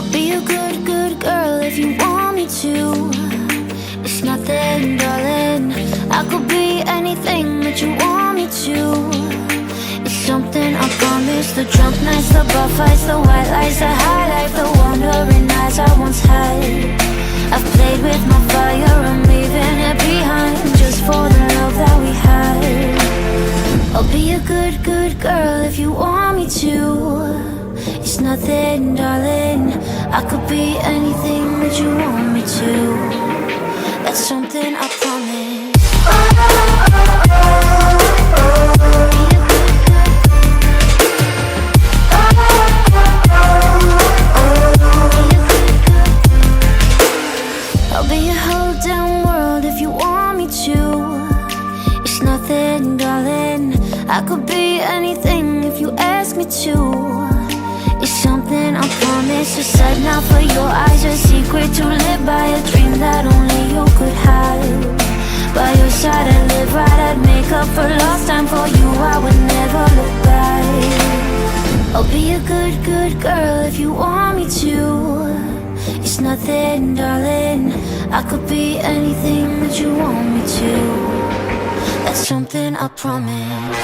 I'll be a good, good girl if you want me to. It's nothing, darling. I could be anything that you want me to. It's something, I promise. The drunk nights, the bar fights, the white lies, the high life, the wandering eyes I once had. I've played with my fire, I'm leaving it behind, just for the love that we had. I'll be a good, good girl if you want me to. It's nothing, darling. I could be anything that you want me to. That's something, I promise. I'll be your whole damn world if you want me to. It's nothing, darling. I could be anything if you ask me to. It's something, I promise. A sight not for your eyes, a secret to live by, a dream that only you could have. By your side I'd live right, I'd make up for lost time. For you I would never look back. I'll be a good, good girl if you want me to. It's nothing, darling. I could be anything that you want me to. That's something, I promise.